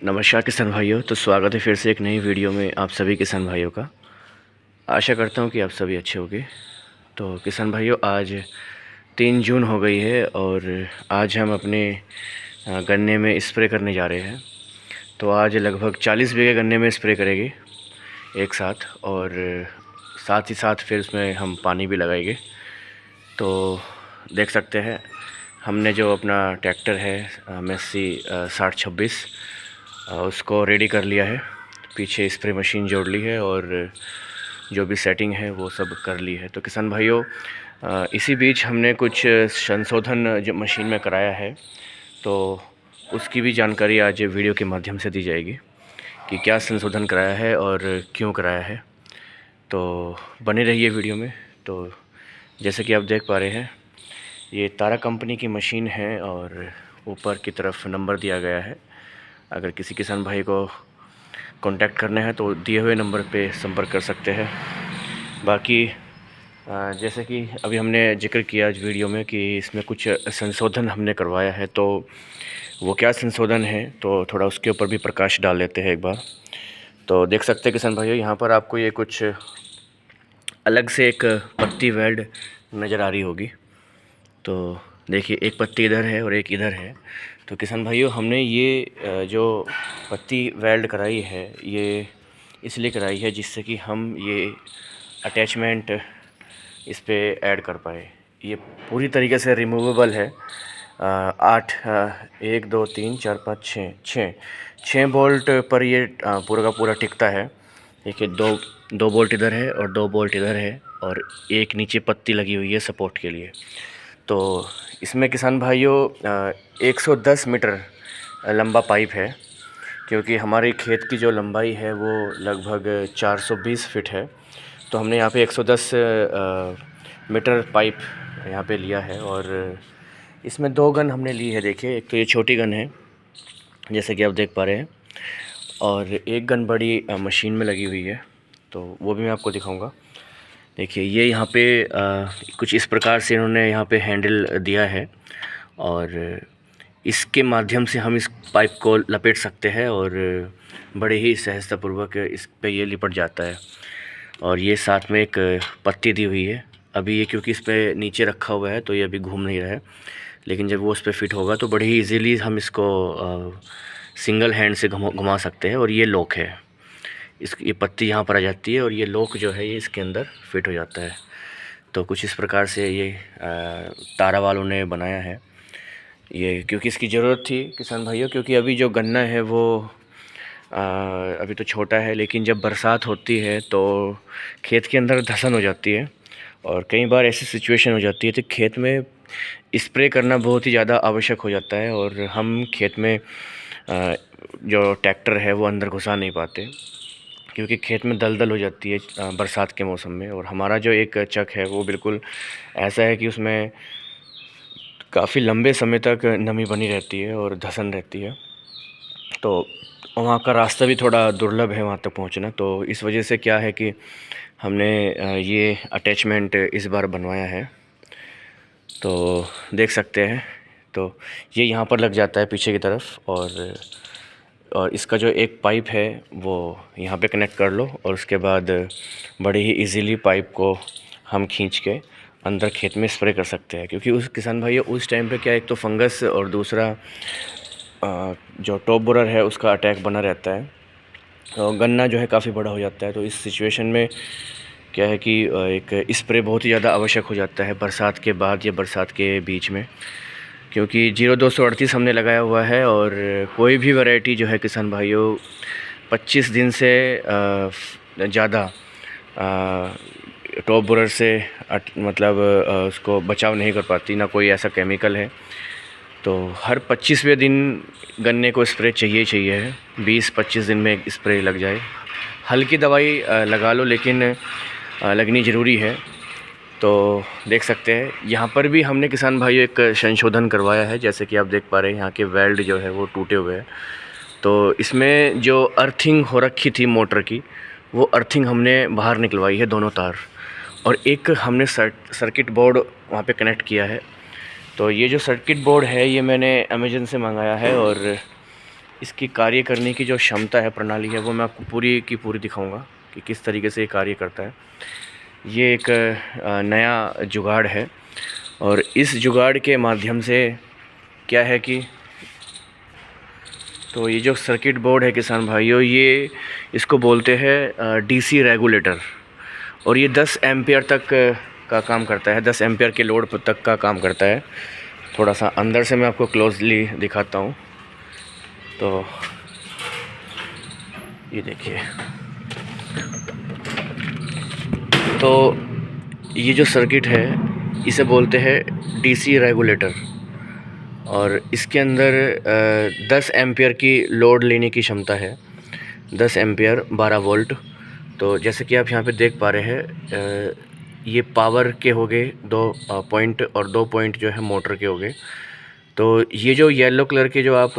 नमस्कार किसान भाइयों। तो स्वागत है फिर से एक नई वीडियो में आप सभी किसान भाइयों का। आशा करता हूँ कि आप सभी अच्छे होंगे। तो किसान भाइयों, आज 3 जून हो गई है और आज हम अपने गन्ने में स्प्रे करने जा रहे हैं। तो आज लगभग 40 बीघे गन्ने में स्प्रे करेंगे एक साथ, और साथ ही साथ फिर उसमें हम पानी भी लगाएंगे। तो देख सकते हैं हमने जो अपना ट्रैक्टर है मेस्सी 6026 उसको रेडी कर लिया है। पीछे स्प्रे मशीन जोड़ ली है और जो भी सेटिंग है वो सब कर ली है। तो किसान भाइयों, इसी बीच हमने कुछ संशोधन जो मशीन में कराया है, तो उसकी भी जानकारी आज वीडियो के माध्यम से दी जाएगी कि क्या संशोधन कराया है और क्यों कराया है। तो बने रहिए वीडियो में। तो जैसे कि आप देख पा रहे हैं, ये तारा कंपनी की मशीन है और ऊपर की तरफ नंबर दिया गया है। अगर किसी किसान भाई को कांटेक्ट करना है तो दिए हुए नंबर पे संपर्क कर सकते हैं। बाकी जैसे कि अभी हमने जिक्र किया आज वीडियो में कि इसमें कुछ संशोधन हमने करवाया है, तो वो क्या संशोधन है तो थोड़ा उसके ऊपर भी प्रकाश डाल लेते हैं एक बार। तो देख सकते हैं किसान भाइयों, यहाँ पर आपको ये कुछ अलग से एक पत्ती वेल्ड नज़र आ रही होगी। तो देखिए, एक पत्ती इधर है और एक इधर है। तो किसान भाइयों, हमने ये जो पत्ती वेल्ड कराई है ये इसलिए कराई है जिससे कि हम ये अटैचमेंट इस पे ऐड कर पाए। ये पूरी तरीके से रिमूवेबल है। 8 1 2 3 4 5 6 बोल्ट पर ये पूरा का पूरा टिकता है। देखिए, दो बोल्ट इधर है और 2 बोल्ट इधर है और एक नीचे पत्ती लगी हुई है सपोर्ट के लिए। तो इसमें किसान भाइयों 110 मीटर लंबा पाइप है, क्योंकि हमारे खेत की जो लंबाई है वो लगभग 420 फीट है। तो हमने यहाँ पे 110 मीटर पाइप यहाँ पे लिया है और इसमें 2 गन हमने ली है। देखिए, एक तो ये छोटी गन है जैसे कि आप देख पा रहे हैं, और एक गन बड़ी मशीन में लगी हुई है, तो वो भी मैं आपको दिखाऊंगा। देखिए, ये यहाँ पे कुछ इस प्रकार से इन्होंने यहाँ पे हैंडल दिया है और इसके माध्यम से हम इस पाइप को लपेट सकते हैं और बड़े ही सहजतापूर्वक इस पे ये लिपट जाता है। और ये साथ में एक पत्ती दी हुई है। अभी ये क्योंकि इस पे नीचे रखा हुआ है तो ये अभी घूम नहीं रहा है, लेकिन जब वो उस पे फिट होगा तो बड़ी ही इजीली हम इसको सिंगल हैंड से घुमा सकते हैं। और ये लॉक है, ये पत्ती यहाँ पर आ जाती है और ये लॉक जो है ये इसके अंदर फिट हो जाता है। तो कुछ इस प्रकार से ये तारा वालों ने बनाया है ये, क्योंकि इसकी ज़रूरत थी किसान भाइयों। क्योंकि अभी जो गन्ना है वो अभी तो छोटा है, लेकिन जब बरसात होती है तो खेत के अंदर धंसन हो जाती है और कई बार ऐसी सिचुएशन हो जाती है कि खेत में स्प्रे करना बहुत ही ज़्यादा आवश्यक हो जाता है और हम खेत में जो ट्रैक्टर है वो अंदर घुसा नहीं पाते, क्योंकि खेत में दलदल हो जाती है बरसात के मौसम में। और हमारा जो एक चक है वो बिल्कुल ऐसा है कि उसमें काफ़ी लंबे समय तक नमी बनी रहती है और धंसन रहती है। तो वहाँ का रास्ता भी थोड़ा दुर्लभ है वहाँ तक पहुँचना। तो इस वजह से क्या है कि हमने ये अटैचमेंट इस बार बनवाया है। तो देख सकते हैं, तो ये यहाँ पर लग जाता है पीछे की तरफ, और इसका जो एक पाइप है वो यहाँ पे कनेक्ट कर लो और उसके बाद बड़े ही इजीली पाइप को हम खींच के अंदर खेत में स्प्रे कर सकते हैं। क्योंकि उस किसान भाई उस टाइम पे क्या, एक तो फंगस और दूसरा जो टॉप बोरर है उसका अटैक बना रहता है और गन्ना जो है काफ़ी बड़ा हो जाता है। तो इस सिचुएशन में क्या है कि एक स्प्रे बहुत ही ज़्यादा आवश्यक हो जाता है बरसात के बाद या बरसात के बीच में। क्योंकि 0238 हमने लगाया हुआ है और कोई भी वैरायटी जो है किसान भाइयों 25 दिन से ज़्यादा टॉप बोरर से मतलब उसको बचाव नहीं कर पाती, ना कोई ऐसा केमिकल है। तो हर 25वें दिन गन्ने को स्प्रे चाहिए है। 20-25 दिन में एक स्प्रे लग जाए। हल्की दवाई लगा लो, लेकिन लगनी ज़रूरी है। तो देख सकते हैं यहाँ पर भी हमने किसान भाइयों एक संशोधन करवाया है। जैसे कि आप देख पा रहे हैं यहाँ के वेल्ड जो है वो टूटे हुए हैं। तो इसमें जो अर्थिंग हो रखी थी मोटर की, वो अर्थिंग हमने बाहर निकलवाई है, दोनों तार, और एक हमने सर्किट बोर्ड वहाँ पे कनेक्ट किया है। तो ये जो सर्किट बोर्ड है ये मैंने अमेज़न से मंगाया है और इसकी कार्य करने की जो क्षमता है, प्रणाली है, वो मैं आपको पूरी की पूरी दिखाऊंगा कि किस तरीके से ये कार्य करता है। ये एक नया जुगाड़ है और इस जुगाड़ के माध्यम से क्या है कि तो ये जो सर्किट बोर्ड है किसान भाइयों, ये इसको बोलते हैं डीसी रेगुलेटर, और ये 10 एम्पियर तक का काम करता है, 10 एम्पियर के लोड तक का काम करता है। थोड़ा सा अंदर से मैं आपको क्लोजली दिखाता हूँ। तो ये देखिए, तो ये जो सर्किट है इसे बोलते हैं डीसी रेगुलेटर, और इसके अंदर 10 एम्पियर की लोड लेने की क्षमता है, 10 एम्पियर 12 वोल्ट। तो जैसे कि आप यहाँ पे देख पा रहे हैं, ये पावर के हो गए 2 पॉइंट, और 2 पॉइंट जो है मोटर के हो गए। तो ये जो येलो कलर के जो आप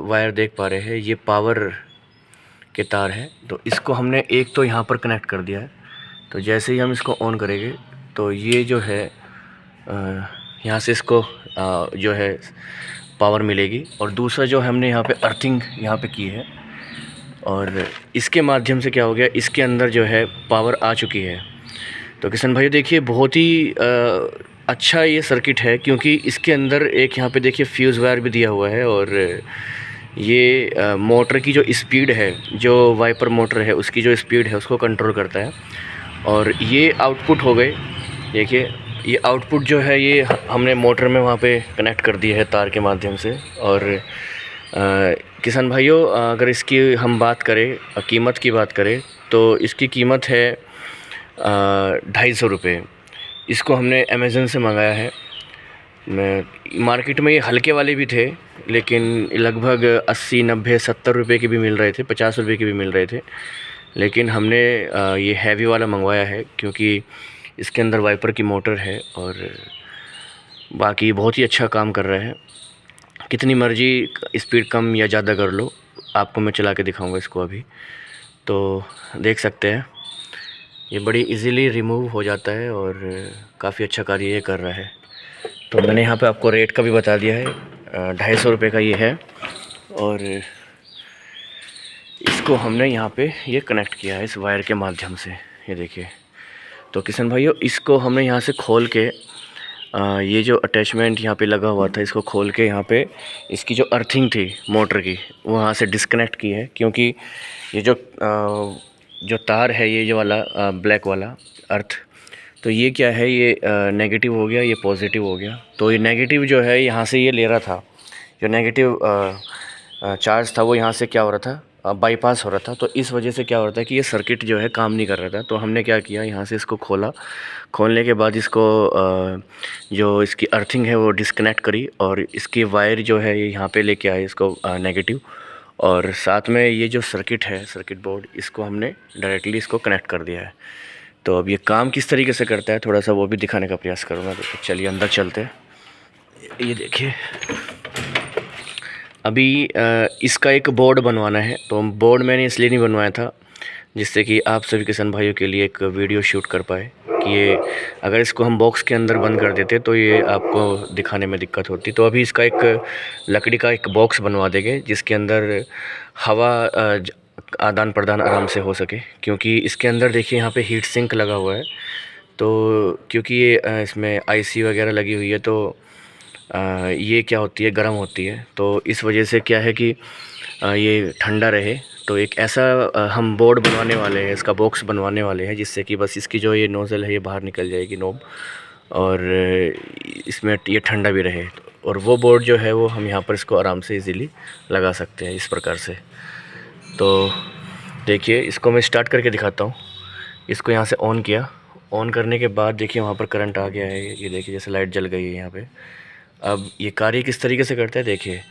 वायर देख पा रहे हैं, ये पावर के तार है। तो इसको हमने एक तो यहाँ पर कनेक्ट कर दिया है। तो जैसे ही हम इसको ऑन करेंगे तो ये जो है यहाँ से इसको जो है पावर मिलेगी, और दूसरा जो हमने यहाँ पे अर्थिंग यहाँ पे की है, और इसके माध्यम से क्या हो गया, इसके अंदर जो है पावर आ चुकी है। तो किसान भाई देखिए, बहुत ही अच्छा ये सर्किट है, क्योंकि इसके अंदर एक यहाँ पे देखिए फ्यूज़ वायर भी दिया हुआ है, और ये मोटर की जो स्पीड है, जो वाइपर मोटर है उसकी जो स्पीड है उसको कंट्रोल करता है। और ये आउटपुट हो गए, देखिए ये आउटपुट जो है ये हमने मोटर में वहाँ पे कनेक्ट कर दिया है तार के माध्यम से। और किसान भाइयों, अगर इसकी हम बात करें, कीमत की बात करें, तो इसकी कीमत है 250 रुपये। इसको हमने अमेज़न से मंगाया है। मार्केट में ये हल्के वाले भी थे, लेकिन लगभग 80, 90, 70 रुपये के भी मिल रहे थे, 50 रुपये के भी मिल रहे थे। लेकिन हमने ये हैवी वाला मंगवाया है, क्योंकि इसके अंदर वाइपर की मोटर है, और बाकी बहुत ही अच्छा काम कर रहा है। कितनी मर्जी स्पीड कम या ज़्यादा कर लो, आपको मैं चला के दिखाऊंगा इसको अभी। तो देख सकते हैं ये बड़ी इजीली रिमूव हो जाता है, और काफ़ी अच्छा कार्य ये कर रहा है। तो मैंने यहाँ पे आपको रेट का भी बता दिया है, 250 रुपये का ये है, और इसको हमने यहाँ पे ये कनेक्ट किया है इस वायर के माध्यम से, ये देखिए। तो किसान भाइयों, इसको हमने यहाँ से खोल के ये जो अटैचमेंट यहाँ पे लगा हुआ था, इसको खोल के यहाँ पे इसकी जो अर्थिंग थी मोटर की, वो वहाँ से डिस्कनेक्ट की है। क्योंकि ये जो तार है, ये जो वाला ब्लैक वाला अर्थ, तो ये क्या है, ये नेगेटिव हो गया, ये पॉजिटिव हो गया। तो ये नेगेटिव जो है यहाँ से ये ले रहा था, जो नेगेटिव चार्ज था वो यहाँ से क्या हो रहा था, बाईपास हो रहा था। तो इस वजह से क्या हो रहा था कि ये सर्किट जो है काम नहीं कर रहा था। तो हमने क्या किया, यहाँ से इसको खोला, खोलने के बाद इसको जो इसकी अर्थिंग है वो डिस्कनेक्ट करी, और इसकी वायर जो है ये यहाँ पे लेके आए इसको नेगेटिव, और साथ में ये जो सर्किट है, सर्किट बोर्ड, इसको हमने डायरेक्टली इसको कनेक्ट कर दिया है। तो अब ये काम किस तरीके से करता है थोड़ा सा वो भी दिखाने का प्रयास करूँगा। तो चलिए अंदर चलते हैं। ये देखिए, अभी इसका एक बोर्ड बनवाना है। तो बोर्ड मैंने इसलिए नहीं बनवाया था जिससे कि आप सभी किसान भाइयों के लिए एक वीडियो शूट कर पाए कि ये अगर इसको हम बॉक्स के अंदर बंद कर देते तो ये आपको दिखाने में दिक्कत होती। तो अभी इसका एक लकड़ी का एक बॉक्स बनवा देंगे जिसके अंदर हवा आदान प्रदान आराम से हो सके। क्योंकि इसके अंदर देखिए यहाँ पे हीट सिंक लगा हुआ है। तो क्योंकि ये इसमें आईसी वगैरह लगी हुई है, तो ये क्या होती है, गर्म होती है। तो इस वजह से क्या है कि ये ठंडा रहे। तो एक ऐसा हम बोर्ड बनवाने वाले हैं, इसका बॉक्स बनवाने वाले हैं, जिससे कि बस इसकी जो ये नोज़ल है ये बाहर निकल जाएगी, नोब, और इसमें ये ठंडा भी रहे। और वो बोर्ड जो है वो हम यहाँ पर इसको आराम से इजीली लगा सकते हैं इस प्रकार से। तो देखिए, इसको मैं स्टार्ट करके दिखाता हूँ। इसको यहाँ से ऑन किया, ऑन करने के बाद देखिए वहाँ पर करंट आ गया है। ये देखिए जैसे लाइट जल गई है यहाँ पे। अब ये कार्य किस तरीके से करता है देखिए।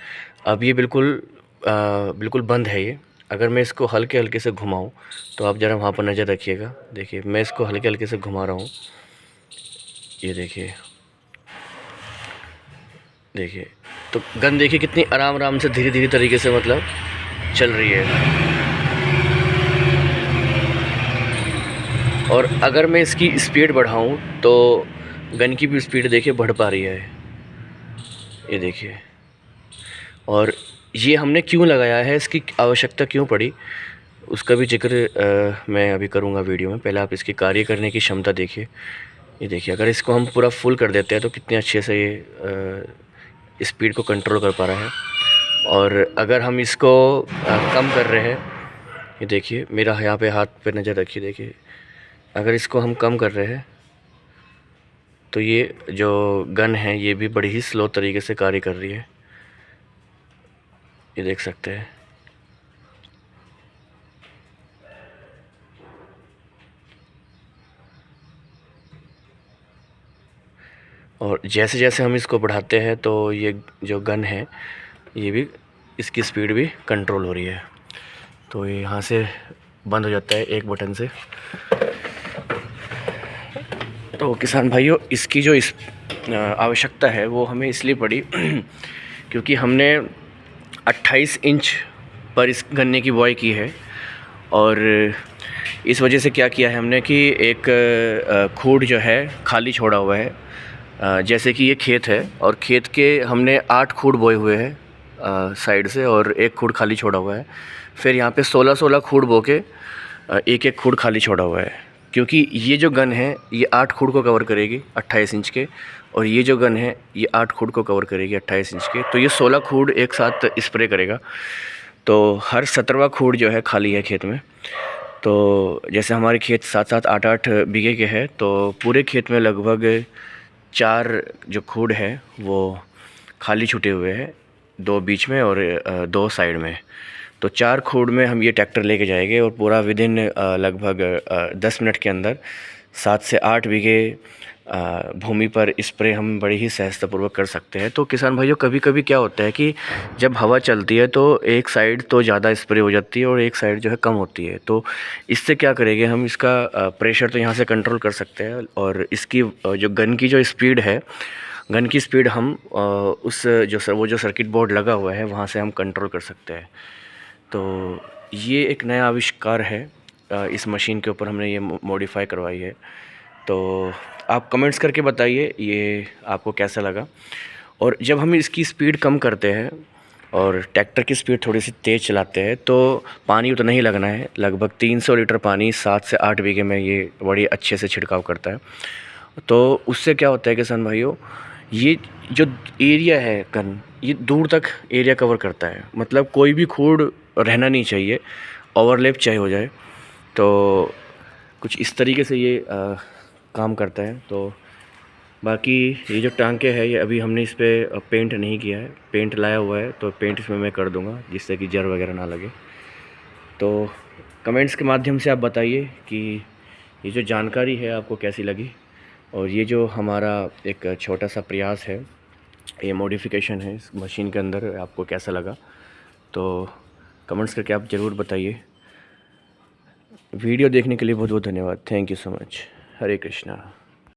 अब ये बिल्कुल बंद है ये। अगर मैं इसको हल्के हल्के से घुमाऊँ तो आप ज़रा वहाँ पर नज़र रखिएगा। देखिए मैं इसको हल्के हल्के से घुमा रहा हूँ, ये देखिए। देखिए तो गन देखिए कितनी आराम आराम से धीरे धीरे तरीके से मतलब चल रही है। और अगर मैं इसकी स्पीड बढ़ाऊं तो गन की भी स्पीड देखिए बढ़ पा रही है, ये देखिए। और ये हमने क्यों लगाया है, इसकी आवश्यकता क्यों पड़ी, उसका भी जिक्र मैं अभी करूँगा वीडियो में। पहले आप इसकी कार्य करने की क्षमता देखिए। ये देखिए, अगर इसको हम पूरा फुल कर देते हैं तो कितने अच्छे से ये स्पीड को कंट्रोल कर पा रहा है। और अगर हम इसको कम कर रहे हैं, ये देखिए मेरा यहाँ पे हाथ पे नज़र रखिए, देखिए अगर इसको हम कम कर रहे हैं तो ये जो गन है ये भी बड़ी ही स्लो तरीके से कार्य कर रही है, ये देख सकते हैं। और जैसे जैसे हम इसको बढ़ाते हैं तो ये जो गन है ये भी, इसकी स्पीड भी कंट्रोल हो रही है। तो ये यहाँ से बंद हो जाता है एक बटन से। तो किसान भाइयों, इसकी जो इस आवश्यकता है वो हमें इसलिए पड़ी क्योंकि हमने 28 इंच पर इस गन्ने की बुआई की है। और इस वजह से क्या किया है हमने कि एक खूड़ जो है खाली छोड़ा हुआ है। जैसे कि ये खेत है और खेत के हमने 8 खूड़ बोए हुए हैं साइड से, और एक खूड़ खाली छोड़ा हुआ है। फिर यहाँ पे 16-16 खूड़ बो के एक एक खूड़ खाली छोड़ा हुआ है, क्योंकि ये जो गन है ये 8 खूड़ को कवर करेगी 28 इंच के, और ये जो गन है ये 8 खूड़ को कवर करेगी 28 इंच के। तो ये 16 खूड़ एक साथ स्प्रे करेगा। तो हर 17वां खूड़ जो है खाली है खेत में। तो जैसे हमारे खेत 7-7, 8-8 बीघे के हैं, तो पूरे खेत में लगभग 4 जो खूड़ है वो खाली छूटे हुए हैं, 2 बीच में और 2 साइड में। तो 4 खूड़ में हम ये ट्रैक्टर लेके जाएंगे और पूरा विदिन लगभग 10 मिनट के अंदर 7 से 8 बीघे भूमि पर स्प्रे हम बड़ी ही सहजतापूर्वक कर सकते हैं। तो किसान भाइयों, कभी कभी क्या होता है कि जब हवा चलती है तो एक साइड तो ज़्यादा स्प्रे हो जाती है और एक साइड जो है कम होती है। तो इससे क्या करेंगे हम, इसका प्रेशर तो यहाँ से कंट्रोल कर सकते हैं, और इसकी जो गन की जो स्पीड है, गन की स्पीड हम उस वो जो सर्किट बोर्ड लगा हुआ है वहाँ से हम कंट्रोल कर सकते हैं। तो ये एक नया आविष्कार है, इस मशीन के ऊपर हमने ये मॉडिफाई करवाई है। तो आप कमेंट्स करके बताइए ये आपको कैसा लगा। और जब हम इसकी स्पीड कम करते हैं और ट्रैक्टर की स्पीड थोड़ी सी तेज़ चलाते हैं तो पानी उतना ही लगना है, लगभग 300 लीटर पानी 7 से 8 बीघे में ये बड़ी अच्छे से छिड़काव करता है। तो उससे क्या होता है किसान भाइयों, ये जो एरिया है गन, ये दूर तक एरिया कवर करता है, मतलब कोई भी खूड़ रहना नहीं चाहिए, ओवरलैप चाहे हो जाए। तो कुछ इस तरीके से ये काम करता है। तो बाकी ये जो टांके है ये अभी हमने इस पर पेंट नहीं किया है, पेंट लाया हुआ है, तो पेंट इसमें मैं कर दूंगा जिससे कि जर वगैरह ना लगे। तो कमेंट्स के माध्यम से आप बताइए कि ये जो जानकारी है आपको कैसी लगी, और ये जो हमारा एक छोटा सा प्रयास है, ये मॉडिफिकेशन है इस मशीन के अंदर, आपको कैसा लगा। तो कमेंट्स करके आप ज़रूर बताइए। वीडियो देखने के लिए बहुत बहुत धन्यवाद। Thank you so much. Hare Krishna.